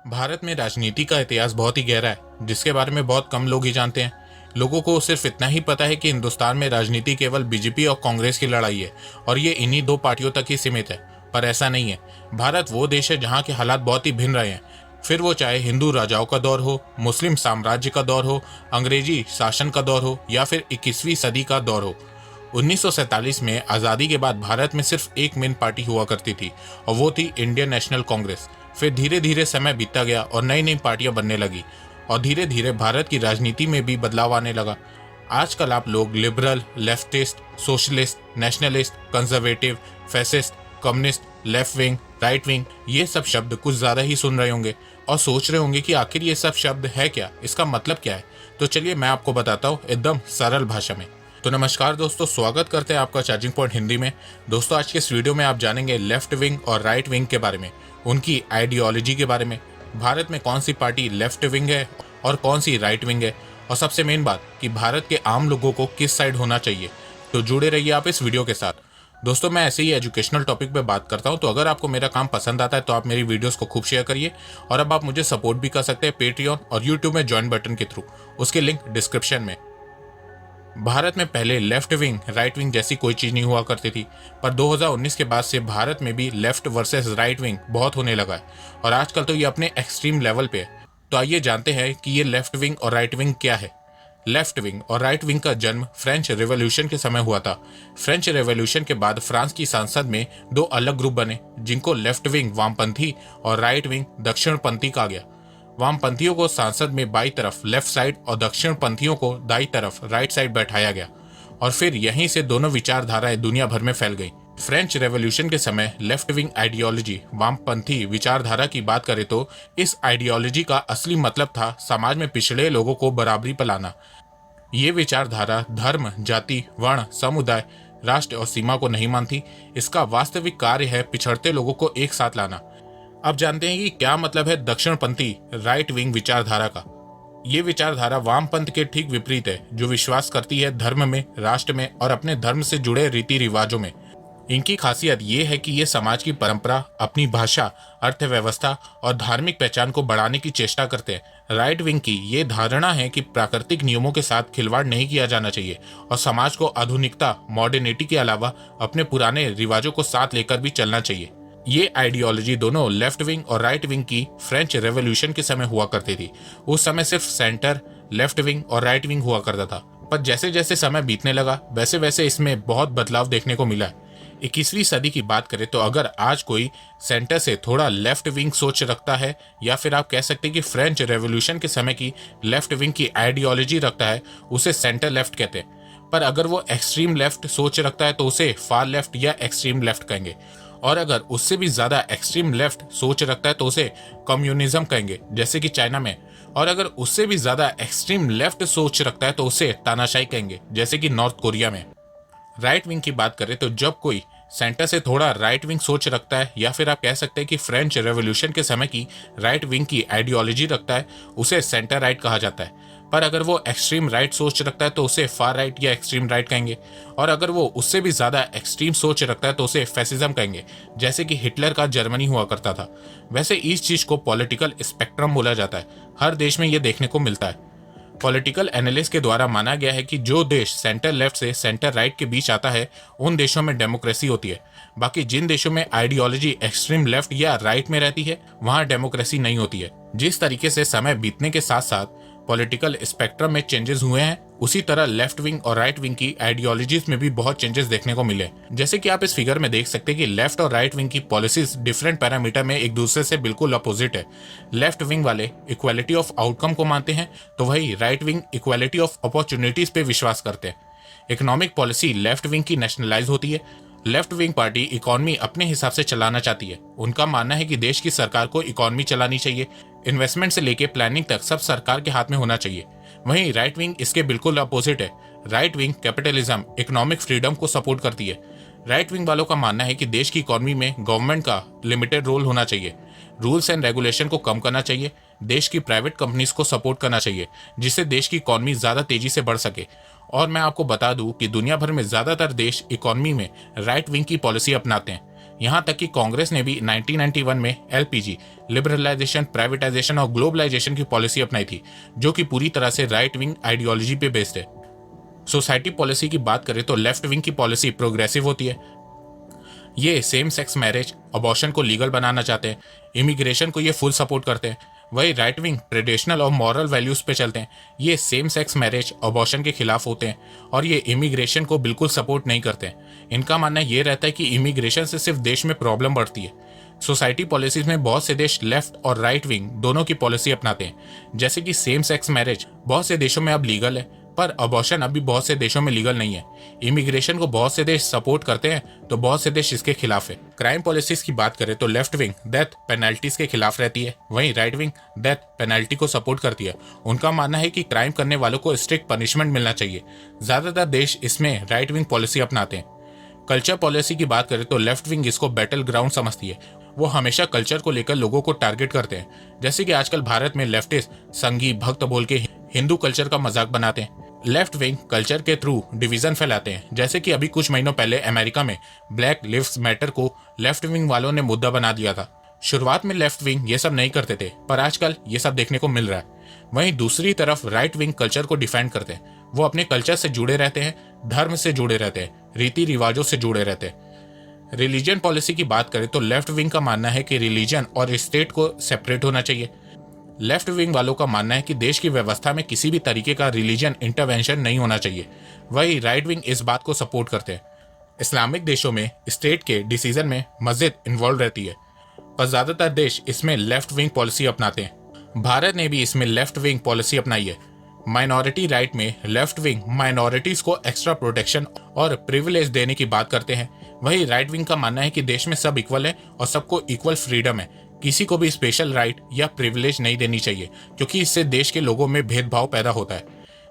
भारत में राजनीति का इतिहास बहुत ही गहरा है, जिसके बारे में बहुत कम लोग ही जानते हैं। लोगों को सिर्फ इतना ही पता है कि हिंदुस्तान में राजनीति केवल बीजेपी और कांग्रेस की लड़ाई है और ये इन्हीं दो पार्टियों तक ही सीमित है। पर ऐसा नहीं है। भारत वो देश है जहाँ के हालात बहुत ही भिन्न रहे हैं। फिर वो चाहे हिंदू राजाओं का दौर हो, मुस्लिम साम्राज्य का दौर हो, अंग्रेजी शासन का दौर हो या फिर 21वीं सदी का दौर हो। 1947 में आज़ादी के बाद भारत में सिर्फ एक मेन पार्टी हुआ करती थी और वो थी इंडियन नेशनल कांग्रेस। फिर धीरे धीरे समय बीतता गया और नई नई पार्टियां बनने लगी और धीरे धीरे भारत की राजनीति में भी बदलाव आने लगा। आजकल आप लोग liberal, leftist, socialist, nationalist, conservative, fascist, communist, left wing, right wing, ये सब शब्द कुछ ज़्यादा ही सुन रहे होंगे और सोच रहे होंगे कि आखिर ये सब शब्द है क्या, इसका मतलब क्या है। तो चलिए मैं आपको बताता हूँ एकदम सरल भाषा में। तो नमस्कार दोस्तों, स्वागत करते हैं आपका चार्जिंग पॉइंट हिंदी में। दोस्तों, आज के इस वीडियो में आप जानेंगे लेफ्ट विंग और राइट विंग के बारे में, उनकी आइडियोलॉजी के बारे में, भारत में कौन सी पार्टी लेफ्ट विंग है और कौन सी राइट विंग है, और सबसे मेन बात कि भारत के आम लोगों को किस साइड होना चाहिए। तो जुड़े रहिए आप इस वीडियो के साथ। दोस्तों, मैं ऐसे ही एजुकेशनल टॉपिक पे बात करता हूँ, तो अगर आपको मेरा काम पसंद आता है तो आप मेरी वीडियोस को खूब शेयर करिए। और अब आप मुझे सपोर्ट भी कर सकते हैं पेट्रियन और यूट्यूब में ज्वाइन बटन के थ्रू, उसकी लिंक डिस्क्रिप्शन में। भारत में पहले लेफ्ट विंग राइट विंग जैसी कोई चीज नहीं हुआ करती थी, पर 2019 के बाद से भारत में भी लेफ्ट वर्सेस राइट विंग बहुत होने लगा है और आजकल तो ये अपने एक्सट्रीम लेवल पे है। तो आइए जानते हैं कि ये लेफ्ट विंग और राइट विंग क्या है। लेफ्ट विंग और राइट विंग का जन्म फ्रेंच रेवोल्यूशन के समय हुआ था। फ्रेंच रेवोल्यूशन के बाद फ्रांस की संसद में दो अलग ग्रुप बने, जिनको लेफ्ट विंग वामपंथी और राइट विंग दक्षिणपंथी कहा गया। वामपंथियों को सांसद में बाई तरफ लेफ्ट साइड और दक्षिण पंथियों को दाई तरफ राइट साइड बैठाया गया और फिर यहीं से दोनों विचारधाराएं दुनिया भर में फैल गई। फ्रेंच रेवोल्यूशन के समय लेफ्ट विंग आइडियोलॉजी वामपंथी विचारधारा की बात करें तो इस आइडियोलॉजी का असली मतलब था समाज में पिछड़े लोगों को बराबरी पर लाना। ये विचारधारा धर्म, जाति, वर्ण, समुदाय, राष्ट्र और सीमा को नहीं मानती। इसका वास्तविक कार्य है पिछड़ते लोगों को एक साथ लाना। अब जानते हैं कि क्या मतलब है दक्षिणपंथी राइट विंग विचारधारा का। ये विचारधारा वामपंथ के ठीक विपरीत है, जो विश्वास करती है धर्म में, राष्ट्र में और अपने धर्म से जुड़े रीति रिवाजों में। इनकी खासियत ये है कि ये समाज की परंपरा, अपनी भाषा, अर्थव्यवस्था और धार्मिक पहचान को बढ़ाने की चेष्टा करते हैं। राइट विंग की ये धारणा है कि प्राकृतिक नियमों के साथ खिलवाड़ नहीं किया जाना चाहिए और समाज को आधुनिकता, मॉडर्निटी के अलावा अपने पुराने रिवाजों को साथ लेकर भी चलना चाहिए। ये आइडियोलॉजी दोनों लेफ्ट विंग और राइट विंग की फ्रेंच रेवोल्यूशन के समय हुआ करती थी। उस समय सिर्फ सेंटर, लेफ्ट विंग और राइट विंग हुआ करता था, पर जैसे जैसे समय बीतने लगा वैसे वैसे इसमें बहुत बदलाव देखने को मिला है। 21वीं सदी की बात करें तो अगर आज कोई सेंटर से थोड़ा लेफ्ट विंग सोच रखता है, या फिर आप कह सकते हैं कि फ्रेंच रेवोल्यूशन के समय की लेफ्ट विंग की आइडियोलॉजी रखता है, उसे सेंटर लेफ्ट कहते हैं। पर अगर वो एक्सट्रीम लेफ्ट सोच रखता है तो उसे फार लेफ्ट या एक्सट्रीम लेफ्ट कहेंगे, और अगर उससे भी ज्यादा एक्सट्रीम लेफ्ट सोच रखता है तो उसे कम्युनिज्म कहेंगे, जैसे कि चाइना में। और अगर उससे भी ज्यादा एक्सट्रीम लेफ्ट सोच रखता है तो उसे तानाशाही कहेंगे, जैसे कि नॉर्थ कोरिया में। राइट विंग की बात करें तो जब कोई सेंटर से थोड़ा राइट विंग सोच रखता है, या फिर आप कह सकते हैं कि फ्रेंच रेवोल्यूशन के समय की राइट विंग की आइडियोलॉजी रखता है, उसे सेंटर राइट कहा जाता है। पर अगर वो एक्सट्रीम राइट सोच रखता है तो उसे फार राइट या एक्सट्रीम राइट कहेंगे, और अगर वो उससे भी ज्यादा एक्सट्रीम सोच रखता है तो उसे फैसिज्म कहेंगे, जैसे कि हिटलर का जर्मनी हुआ करता था। वैसे इस चीज को पॉलिटिकल स्पेक्ट्रम बोला जाता है। हर देश में ये देखने को मिलता है। पॉलिटिकल एनालिस्ट के द्वारा माना गया है कि जो देश सेंटर लेफ्ट से सेंटर राइट के बीच आता है, उन देशों में डेमोक्रेसी होती है। बाकी जिन देशों में आइडियोलॉजी एक्सट्रीम लेफ्ट या राइट में रहती है, वहां डेमोक्रेसी नहीं होती है। जिस तरीके से समय बीतने के साथ साथ पॉलिटिकल स्पेक्ट्रम में चेंजेस हुए हैं, उसी तरह लेफ्ट विंग और राइट विंग की आइडियोलॉजीज में भी बहुत चेंजेस देखने को मिले। जैसे कि आप इस फिगर में देख सकते हैं कि लेफ्ट और राइट विंग की पॉलिसीज डिफरेंट पैरामीटर में एक दूसरे से बिल्कुल अपोजिट है। लेफ्ट विंग वाले इक्वालिटी ऑफ आउटकम को मानते हैं, तो वही right wing equality of opportunities पे विश्वास करते हैं। इकोनॉमिक पॉलिसी लेफ्ट विंग की नेशनलाइज होती है। लेफ्ट विंग पार्टी इकोनॉमी अपने हिसाब से चलाना चाहती है। उनका मानना है कि देश की सरकार को इकोनॉमी चलानी चाहिए, इन्वेस्टमेंट से लेके प्लानिंग तक सब सरकार के हाथ में होना चाहिए। वहीं राइट विंग इसके बिल्कुल अपोजिट है। Right wing capitalism, economic freedom को सपोर्ट करती है। राइट विंग वालों का मानना है कि देश की इकोनॉमी में गवर्नमेंट का लिमिटेड रोल होना चाहिए, रूल्स एंड रेगुलेशन को कम करना चाहिए, देश की प्राइवेट कंपनीज को सपोर्ट करना चाहिए, जिससे देश की इकोनॉमी ज्यादा तेजी से बढ़ सके। और मैं आपको बता दूं कि दुनिया भर में ज्यादातर देश इकोनॉमी में राइट विंग की पॉलिसी अपनाते हैं। यहाँ तक कि कांग्रेस ने भी 1991 में एलपीजी, लिबरलाइजेशन, प्राइवेटाइजेशन और ग्लोबलाइजेशन की पॉलिसी अपनाई थी, जो कि पूरी तरह से राइट विंग आइडियोलॉजी पे बेस्ड है। सोसाइटी पॉलिसी की बात करें तो लेफ्ट विंग की पॉलिसी प्रोग्रेसिव होती है। ये सेम सेक्स मैरिज, अबॉर्शन को लीगल बनाना चाहते हैं, इमिग्रेशन को ये फुल सपोर्ट करते हैं। वही राइट विंग ट्रेडिशनल और मॉरल वैल्यूज पे चलते हैं। ये सेम सेक्स मैरिज, अबॉर्शन के खिलाफ होते हैं और ये इमिग्रेशन को बिल्कुल सपोर्ट नहीं करते हैं। इनका मानना ये रहता है कि इमिग्रेशन से सिर्फ देश में प्रॉब्लम बढ़ती है। सोसाइटी पॉलिसीज में बहुत से देश लेफ्ट और राइट विंग दोनों की पॉलिसी अपनाते हैं, जैसे कि सेम सेक्स मैरिज बहुत से देशों में अब लीगल है, पर अबॉर्शन अभी बहुत से देशों में लीगल नहीं है। इमिग्रेशन को बहुत से देश सपोर्ट करते हैं तो बहुत से देश इसके खिलाफ है। क्राइम पॉलिसीज की बात करें तो लेफ्ट विंग डेथ पेनल्टीज के खिलाफ रहती है, वहीं राइट विंग डेथ पेनल्टी को सपोर्ट करती है। उनका मानना है कि क्राइम करने वालों को स्ट्रिक्ट पनिशमेंट मिलना चाहिए। ज्यादातर देश इसमें राइट विंग पॉलिसी अपनाते हैं। कल्चर पॉलिसी की बात करें तो लेफ्ट विंग इसको बैटल ग्राउंड समझती है। वो हमेशा कल्चर को लेकर लोगों को टारगेट करते हैं, जैसे कि आजकल भारत में लेफ्टिस्ट संघी भक्त बोल के हिंदू कल्चर का मजाक बनाते हैं। लेफ्ट विंग कल्चर के थ्रू डिवीजन फैलाते हैं, जैसे कि अभी कुछ महीनों पहले अमेरिका में ब्लैक लिव्स मैटर को लेफ्ट विंग वालों ने मुद्दा बना दिया था। शुरुआत में लेफ्ट विंग ये सब नहीं करते थे, पर आजकल ये सब देखने को मिल रहा है। वहीं दूसरी तरफ राइट विंग कल्चर को डिफेंड करते हैं। वो अपने कल्चर से जुड़े रहते हैं, धर्म से जुड़े रहते हैं, रीति रिवाजों से जुड़े रहते हैं। रिलीजन पॉलिसी की बात करें तो लेफ्ट विंग का मानना है कि रिलीजन और स्टेट को सेपरेट होना चाहिए। लेफ्ट विंग वालों का मानना है कि देश की व्यवस्था में किसी भी तरीके का रिलीजन इंटरवेंशन नहीं होना चाहिए। वही राइट विंग इस बात को सपोर्ट करते हैं। इस्लामिक देशों में स्टेट के डिसीजन में मस्जिद इन्वॉल्व रहती है, पर ज्यादातर देश इसमें लेफ्ट विंग पॉलिसी अपनाते हैं। भारत ने भी इसमें लेफ्ट विंग पॉलिसी अपनाई है। माइनॉरिटी राइट में लेफ्ट विंग माइनॉरिटीज को एक्स्ट्रा प्रोटेक्शन और प्रिविलेज देने की बात करते हैं। वही राइट विंग का मानना है कि देश में सब इक्वल है और सबको इक्वल फ्रीडम है, किसी को भी स्पेशल राइट या प्रिविलेज नहीं देनी चाहिए, क्योंकि इससे देश के लोगों में भेदभाव पैदा होता है।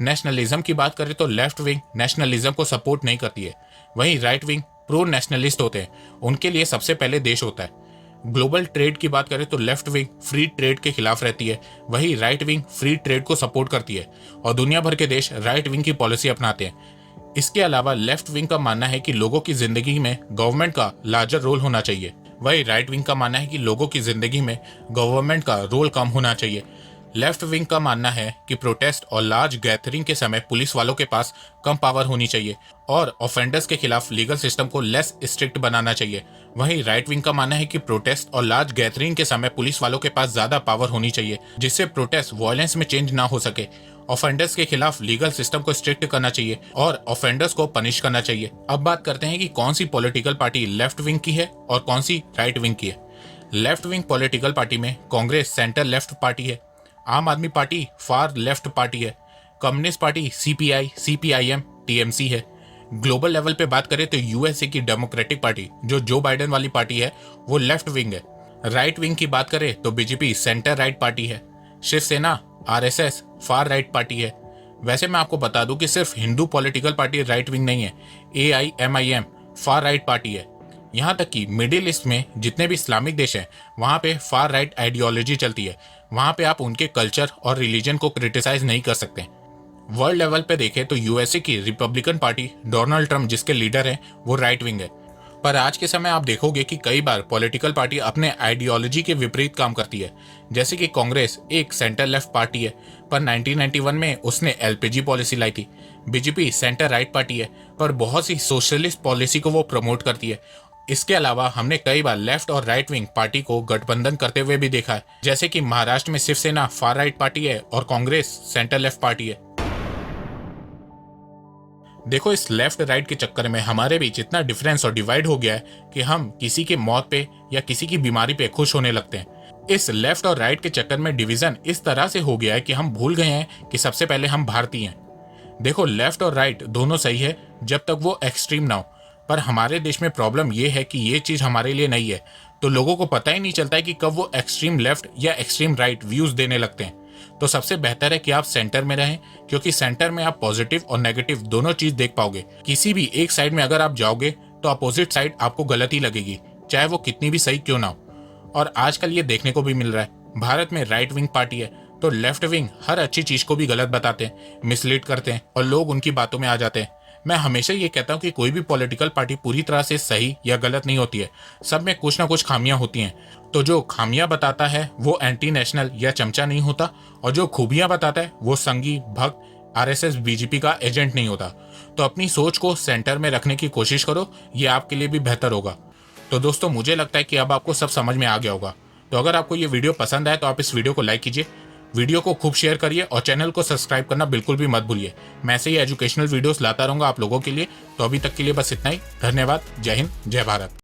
नेशनलिज्म की बात करें तो लेफ्ट विंग नेशनलिज्म को सपोर्ट नहीं करती है, वहीं राइट विंग प्रो नेशनलिस्ट होते हैं। उनके लिए सबसे पहले देश होता है। ग्लोबल ट्रेड की बात करें तो लेफ्ट विंग फ्री ट्रेड के खिलाफ रहती है, वही राइट विंग फ्री ट्रेड को सपोर्ट करती है और दुनिया भर के देश राइट विंग की पॉलिसी अपनाते हैं। इसके अलावा लेफ्ट विंग का मानना है कि लोगों की जिंदगी में गवर्नमेंट का लार्जर रोल होना चाहिए, वही राइट विंग का मानना है कि लोगों की जिंदगी में गवर्नमेंट का रोल कम होना चाहिए। लेफ्ट विंग का मानना है कि प्रोटेस्ट और लार्ज गैदरिंग के समय पुलिस वालों के पास कम पावर होनी चाहिए और ऑफेंडर्स के खिलाफ लीगल सिस्टम को लेस स्ट्रिक्ट बनाना चाहिए। वहीं राइट विंग का मानना है कि प्रोटेस्ट और लार्ज गैदरिंग के समय पुलिस वालों के पास ज्यादा पावर होनी चाहिए, जिससे प्रोटेस्ट वायलेंस में चेंज ना हो सके। ऑफेंडर्स के खिलाफ लीगल सिस्टम को स्ट्रिक्ट करना चाहिए और ऑफेंडर्स को पनिश करना चाहिए। अब बात करते हैं कि कौन सी पॉलिटिकल पार्टी लेफ्ट विंग की है और कौन सी राइट विंग की है। लेफ्ट विंग पॉलिटिकल पार्टी में कांग्रेस सेंटर लेफ्ट पार्टी है, आम आदमी पार्टी फार लेफ्ट पार्टी है, communist party CPI, CPIM, TMC है। ग्लोबल लेवल पे बात करें तो यूएसए की डेमोक्रेटिक पार्टी जो जो बाइडेन वाली पार्टी है वो लेफ्ट विंग है। राइट विंग की बात करें तो बीजेपी सेंटर राइट पार्टी है, Shiv Sena RSS far right party है। वैसे मैं आपको बता दूं कि सिर्फ Hindu political party right wing नहीं है, एआईएमआईएम फार राइट पार्टी है। यहाँ तक कि मिडिल ईस्ट में जितने भी इस्लामिक देश हैं वहाँ पे फार राइट आइडियोलॉजी चलती है। वहाँ पे आप उनके कल्चर और रिलीजन को क्रिटिसाइज नहीं कर सकते। वर्ल्ड लेवल पे देखें तो यूएसए की रिपब्लिकन पार्टी डोनाल्ड ट्रंप जिसके लीडर हैं वो राइट विंग है। पर आज के समय आप देखोगे कि कई बार पॉलिटिकल पार्टी अपने आइडियोलॉजी के विपरीत काम करती है, जैसे कि कांग्रेस एक सेंटर लेफ्ट पार्टी है पर 1991 में उसने एलपीजी पॉलिसी लाई थी। बीजेपी सेंटर राइट पार्टी है पर बहुत सी सोशलिस्ट पॉलिसी को वो प्रमोट करती है। इसके अलावा हमने कई बार लेफ्ट और राइट विंग पार्टी को गठबंधन करते हुए भी देखा है, जैसे कि महाराष्ट्र में शिवसेना फार राइट पार्टी है और कांग्रेस सेंटर लेफ्ट पार्टी है। देखो, इस लेफ्ट राइट के चक्कर में हमारे बीच इतना डिफरेंस और डिवाइड हो गया है कि हम किसी के मौत पे या किसी की बीमारी पे खुश होने लगते हैं। इस लेफ्ट और राइट के चक्कर में डिवीजन इस तरह से हो गया है कि हम भूल गए हैं कि सबसे पहले हम भारतीय हैं। देखो, लेफ्ट और राइट दोनों सही है जब तक वो एक्सट्रीम ना हो, पर हमारे देश में प्रॉब्लम ये है कि ये चीज हमारे लिए नहीं है, तो लोगों को पता ही नहीं चलता है कि कब वो एक्सट्रीम लेफ्ट या एक्सट्रीम राइट व्यूज देने लगते हैं। तो सबसे बेहतर है कि आप सेंटर में रहें, क्योंकि सेंटर में आप पॉजिटिव और नेगेटिव दोनों चीज देख पाओगे। किसी भी एक साइड में अगर आप जाओगे तो अपोजिट साइड आपको गलत ही लगेगी, चाहे वो कितनी भी सही क्यों ना हो। और आजकल ये देखने को भी मिल रहा है, भारत में राइट विंग पार्टी है तो लेफ्ट विंग हर अच्छी चीज को भी गलत बताते हैं, मिसलीड करते हैं और लोग उनकी बातों में आ जाते हैं। मैं हमेशा ये कहता हूँ कि कोई भी पॉलिटिकल पार्टी पूरी तरह से सही या गलत नहीं होती है, सब में कुछ ना कुछ खामियां होती हैं। तो जो खामियां बताता है वो एंटी नेशनल या चमचा नहीं होता, और जो खूबियां बताता है वो संघी भक्त आरएसएस बीजेपी का एजेंट नहीं होता। तो अपनी सोच को सेंटर में रखने की कोशिश करो, ये आपके लिए भी बेहतर होगा। तो दोस्तों, मुझे लगता है कि अब आपको सब समझ में आ गया होगा। तो अगर आपको ये वीडियो पसंद आए तो आप इस वीडियो को लाइक कीजिए, वीडियो को खूब शेयर करिए और चैनल को सब्सक्राइब करना बिल्कुल भी मत भूलिए। मैं ऐसे ही एजुकेशनल वीडियोस लाता रहूंगा आप लोगों के लिए। तो अभी तक के लिए बस इतना ही। धन्यवाद। जय हिंद, जय भारत।